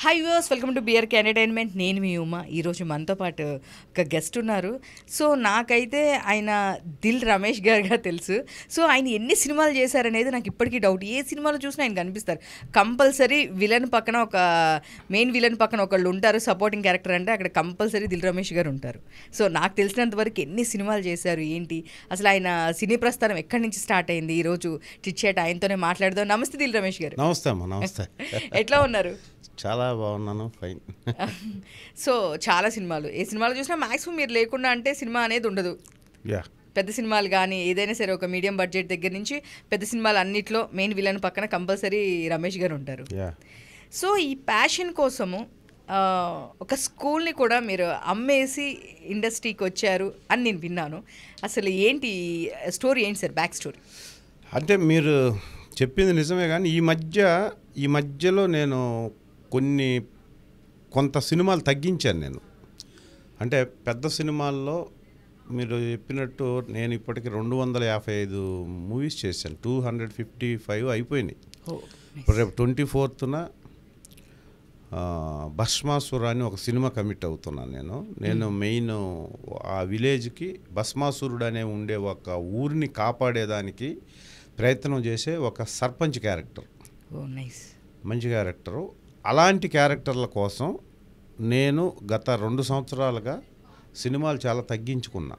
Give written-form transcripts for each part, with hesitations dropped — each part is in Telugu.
Hi viewers, welcome to BRK entertainment. నేను మీ ఉమా. ఈరోజు మనతో పాటు ఒక గెస్ట్ ఉన్నారు. సో నాకైతే ఆయన దిల్ రమేష్ గారుగా తెలుసు. సో ఆయన ఎన్ని సినిమాలు చేశారనేది నాకు ఇప్పటికీ డౌట్. ఏ సినిమాలో చూసినా ఆయన కనిపిస్తారు. కంపల్సరీ విలన్ పక్కన ఒక మెయిన్ విలన్ పక్కన ఒకళ్ళు ఉంటారు, సపోర్టింగ్ క్యారెక్టర్ అంటే అక్కడ కంపల్సరీ దిల్ రమేష్ గారు ఉంటారు. సో నాకు తెలిసినంత వరకు ఎన్ని సినిమాలు చేశారు ఏంటి, అసలు ఆయన సినీ ప్రస్థానం ఎక్కడి నుంచి స్టార్ట్ అయింది, ఈరోజు చిట్చాట్ ఆయనతోనే మాట్లాడదాం. నమస్తే దిల్ రమేష్ గారు. నమస్తే అమ్మా. నమస్తే. ఎట్లా ఉన్నారు? చాలా బాగున్నాను, ఫైన్. సో చాలా సినిమాలు, ఏ సినిమాలు చూసినా మ్యాక్సిమం మీరు లేకుండా అంటే సినిమా అనేది ఉండదు. యా, పెద్ద సినిమాలు కానీ ఏదైనా సరే ఒక మీడియం బడ్జెట్ దగ్గర నుంచి పెద్ద సినిమాలు అన్నిట్లో మెయిన్ విలన్ పక్కన కంపల్సరీ రమేష్ గారు ఉంటారు. యా. సో ఈ ప్యాషన్ కోసము ఒక స్కూల్ని కూడా మీరు అమ్మేసి ఇండస్ట్రీకి వచ్చారు అని నేను విన్నాను. అసలు ఏంటి స్టోరీ, ఏంటి సార్ బ్యాక్ స్టోరీ? అంటే మీరు చెప్పింది నిజమే, కానీ ఈ మధ్యలో నేను కొంత సినిమాలు తగ్గించాను నేను. అంటే పెద్ద సినిమాల్లో మీరు చెప్పినట్టు నేను ఇప్పటికి 255 మూవీస్ చేశాను. 255 అయిపోయినాయి. ఇప్పుడు రేపు 24న భస్మాసుర అని ఒక సినిమా కమిట్ అవుతున్నాను నేను మెయిన్ ఆ విలేజ్కి భస్మాసురుడు అనే ఉండే ఒక ఊరిని కాపాడేదానికి ప్రయత్నం చేసే ఒక సర్పంచ్ క్యారెక్టర్. మంచి క్యారెక్టరు. అలాంటి క్యారెక్టర్ల కోసం నేను గత 2 సంవత్సరాలుగా సినిమాలు చాలా తగ్గించుకున్నా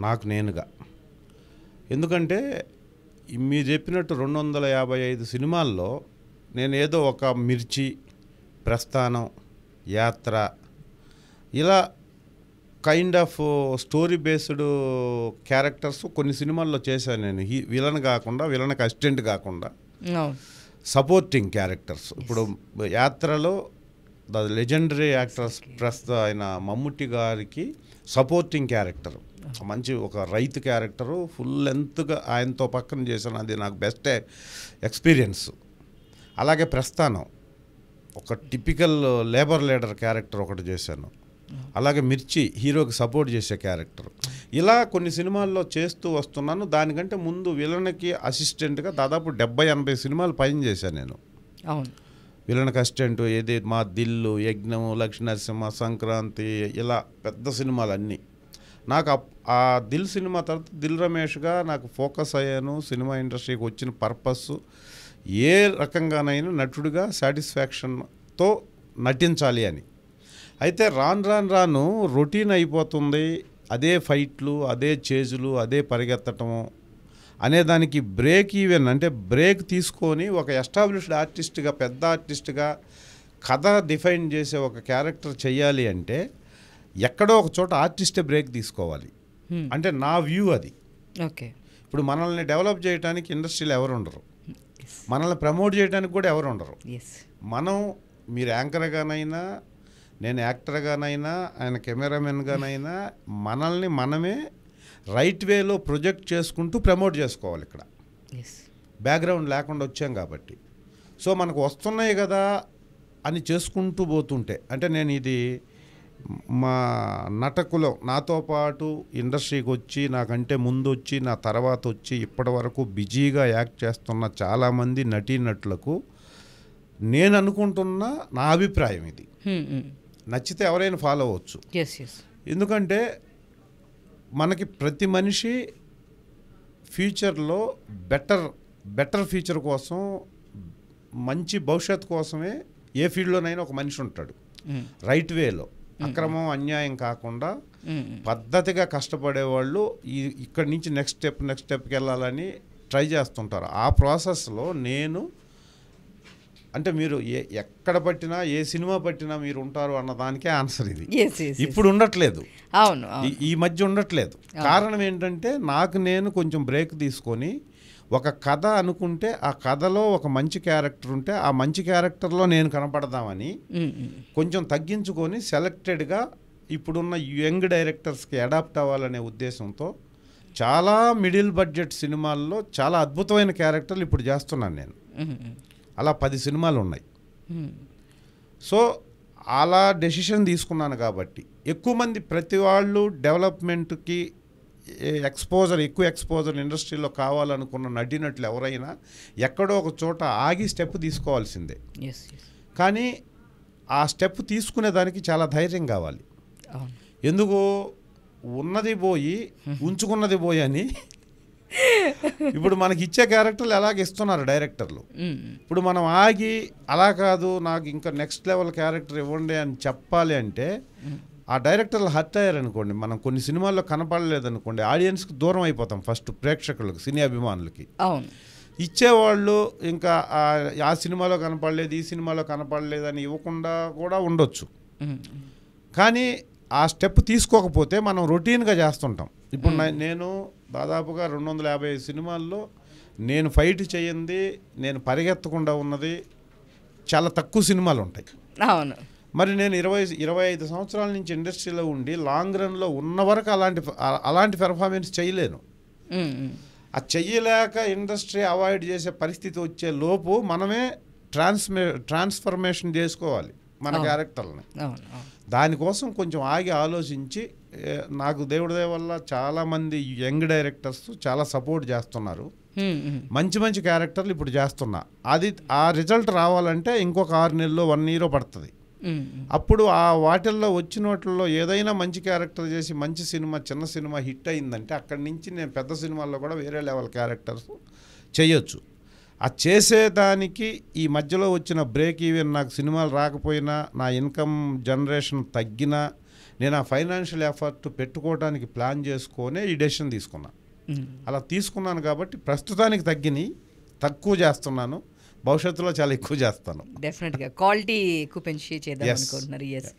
నాకు నేనుగా. ఎందుకంటే మీరు చెప్పినట్టు 255 సినిమాల్లో నేను ఏదో ఒక మిర్చి, ప్రస్థానం, యాత్ర ఇలా kind of story based characters కొన్ని సినిమాల్లో చేశాను నేను. విలన్ కాకుండా, విలన్కి అసిస్టెంట్ కాకుండా సపోర్టింగ్ క్యారెక్టర్స్. ఇప్పుడు యాత్రలో ద లెజెండరీ యాక్టర్స్ ప్రస్తుతం ఆయన మమ్ముట్టి గారికి సపోర్టింగ్ క్యారెక్టర్, మంచి ఒక రైతు క్యారెక్టరు, ఫుల్ లెంత్గా ఆయనతో పక్కన చేశాను. అది నాకు బెస్ట్ ఎక్స్పీరియన్స్. అలాగే ప్రస్థానం ఒక టిపికల్ లేబర్ లీడర్ క్యారెక్టర్ ఒకటి చేశాను. అలాగే మిర్చి హీరోకి సపోర్ట్ చేసే క్యారెక్టర్. ఇలా కొన్ని సినిమాల్లో చేస్తూ వస్తున్నాను. దానికంటే ముందు విలన్కి అసిస్టెంట్గా దాదాపు 70-80 సినిమాలు పైన చేశాను నేను. అవును, విలన్కి అసిస్టెంట్. ఏది మా దిల్లు, యజ్ఞము, లక్ష్మీనరసింహ, సంక్రాంతి, ఇలా పెద్ద సినిమాలు అన్నీ. నాకు ఆ దిల్ సినిమా తర్వాత దిల్ రమేష్గా నాకు ఫోకస్ అయ్యాను. సినిమా ఇండస్ట్రీకి వచ్చిన పర్పస్ ఏ రకంగానైనా నటుడిగా సాటిస్ఫాక్షన్తో నటించాలి అని. అయితే రాను రొటీన్ అయిపోతుంది. అదే ఫైట్లు, అదే చేజులు, అదే పరిగెత్తటము అనేదానికి బ్రేక్ ఈవెన్ అంటే బ్రేక్ తీసుకొని ఒక ఎస్టాబ్లిష్డ్ ఆర్టిస్ట్గా, పెద్ద ఆర్టిస్ట్గా కథ డిఫైన్ చేసే ఒక క్యారెక్టర్ చెయ్యాలి అంటే ఎక్కడో ఒక చోట ఆర్టిస్టే బ్రేక్ తీసుకోవాలి. అంటే నా వ్యూ అది. ఓకే. ఇప్పుడు మనల్ని డెవలప్ చేయడానికి ఇండస్ట్రీలో ఎవరు ఉండరు, మనల్ని ప్రమోట్ చేయడానికి కూడా ఎవరు ఉండరు. మీరు యాంకర్గానైనా, నేను యాక్టర్గానైనా, ఆయన కెమెరామెన్గానైనా మనల్ని మనమే రైట్ వేలో ప్రొజెక్ట్ చేసుకుంటూ ప్రమోట్ చేసుకోవాలి. ఇక్కడ బ్యాక్గ్రౌండ్ లేకుండా వచ్చాం కాబట్టి. సో మనకు వస్తున్నాయి కదా అని చేసుకుంటూ పోతుంటే, అంటే నేను ఇది మా నటకులో నాతో పాటు ఇండస్ట్రీకి వచ్చి, నాకంటే ముందు వచ్చి, నా తర్వాత వచ్చి ఇప్పటి వరకు బిజీగా యాక్ట్ చేస్తున్న చాలామంది నటీనటులకు నేను అనుకుంటున్న నా అభిప్రాయం ఇది. నచ్చితే ఎవరైనా ఫాలో అవ్వచ్చు. ఎందుకంటే మనకి ప్రతి మనిషి ఫ్యూచర్లో బెటర్ ఫ్యూచర్ కోసం, మంచి భవిష్యత్తు కోసమే ఏ ఫీల్డ్లోనైనా ఒక మనిషి ఉంటాడు. రైట్ వేలో, అక్రమం అన్యాయం కాకుండా పద్ధతిగా కష్టపడేవాళ్ళు ఇక్కడి నుంచి నెక్స్ట్ స్టెప్కి వెళ్ళాలని ట్రై చేస్తుంటారు. ఆ ప్రాసెస్లో నేను అంటే మీరు ఎక్కడ పట్టినా, ఏ సినిమా పట్టినా మీరు ఉంటారు అన్నదానికే ఆన్సర్ ఇది. ఇప్పుడు ఉండట్లేదు, ఈ మధ్య ఉండట్లేదు. కారణం ఏంటంటే నేను కొంచెం బ్రేక్ తీసుకొని ఒక కథ అనుకుంటే ఆ కథలో ఒక మంచి క్యారెక్టర్ ఉంటే ఆ మంచి క్యారెక్టర్లో నేను కనపడదామని కొంచెం తగ్గించుకొని సెలెక్టెడ్గా ఇప్పుడున్న యంగ్ డైరెక్టర్స్కి అడాప్ట్ అవ్వాలనే ఉద్దేశంతో చాలా మిడిల్ బడ్జెట్ సినిమాల్లో చాలా అద్భుతమైన క్యారెక్టర్లు ఇప్పుడు చేస్తున్నాను నేను. అలా 10 సినిమాలు ఉన్నాయి. సో అలా డెసిషన్ తీసుకున్నాను కాబట్టి ఎక్కువ మంది ప్రతి వాళ్ళు డెవలప్మెంట్కి ఎక్కువ ఎక్స్పోజర్ ఇండస్ట్రీలో కావాలనుకున్న నటీనటులు ఎవరైనా ఎక్కడో ఒక చోట ఆగి స్టెప్ తీసుకోవాల్సిందే. కానీ ఆ స్టెప్ తీసుకునే దానికి చాలా ధైర్యం కావాలి. అవును. ఎందుకు ఉన్నది పోయి ఉంచుకున్నది పోయి అని ఇప్పుడు మనకి ఇచ్చే క్యారెక్టర్లు ఎలాగ ఇస్తున్నారు డైరెక్టర్లు. ఇప్పుడు మనం ఆగి అలా కాదు నాకు ఇంకా నెక్స్ట్ లెవెల్ క్యారెక్టర్ ఇవ్వండి అని చెప్పాలి అంటే ఆ డైరెక్టర్లు హర్ట్ అయ్యారనుకోండి, మనం కొన్ని సినిమాల్లో కనపడలేదనుకోండి, ఆడియన్స్కి దూరం అయిపోతాం. ఫస్ట్ ప్రేక్షకులకు, సినీ అభిమానులకి. అవును. ఇచ్చేవాళ్ళు ఇంకా ఆ సినిమాలో కనపడలేదు, ఈ సినిమాలో కనపడలేదు అని ఇవ్వకుండా కూడా ఉండొచ్చు. కానీ ఆ స్టెప్ తీసుకోకపోతే మనం రొటీన్గా చేస్తుంటాం. ఇప్పుడు నేను దాదాపుగా 250 సినిమాల్లో నేను ఫైట్ చేయండి, నేను పరిగెత్తకుండా ఉన్నది చాలా తక్కువ సినిమాలు ఉంటాయి. అవును. మరి నేను 25 సంవత్సరాల నుంచి ఇండస్ట్రీలో ఉండి లాంగ్ రన్లో ఉన్న వరకు అలాంటి పెర్ఫార్మెన్స్ చేయలేను. ఆ చెయ్యలేక ఇండస్ట్రీ అవాయిడ్ చేసే పరిస్థితి వచ్చే లోపు మనమే ట్రాన్స్ఫర్మేషన్ చేసుకోవాలి మన క్యారెక్టర్ని. దానికోసం కొంచెం ఆగి ఆలోచించి, నాకు దేవుడి దయ వల్ల చాలామంది యంగ్ డైరెక్టర్స్ చాలా సపోర్ట్ చేస్తున్నారు. మంచి మంచి క్యారెక్టర్లు ఇప్పుడు చేస్తున్నా. అది ఆ రిజల్ట్ రావాలంటే ఇంకొక 6 నెలలు 1 year పడుతుంది. అప్పుడు ఆ వాటిల్లో వచ్చిన వాటిల్లో ఏదైనా మంచి క్యారెక్టర్ చేసి మంచి సినిమా, చిన్న సినిమా హిట్ అయిందంటే అక్కడి నుంచి నేను పెద్ద సినిమాల్లో కూడా వేరే లెవెల్ క్యారెక్టర్స్ చేయొచ్చు. ఆ చేసేదానికి ఈ మధ్యలో వచ్చిన బ్రేక్ ఈవెన్, నాకు సినిమాలు రాకపోయినా, నా ఇన్కమ్ జనరేషన్ తగ్గినా, నేను ఆ ఫైనాన్షియల్ ఎఫర్ట్ పెట్టుకోవడానికి ప్లాన్ చేసుకొనే ఈ డెసిషన్ తీసుకున్నా. అలా తీసుకున్నాను కాబట్టి ప్రస్తుతానికి తక్కువ చేస్తున్నాను. భవిష్యత్తులో చాలా ఎక్కువ చేస్తాను. డెఫినెట్గా క్వాలిటీ ఎక్కువ పెంచి చేద్దాం అనుకుంటున్నారు. ఎస్.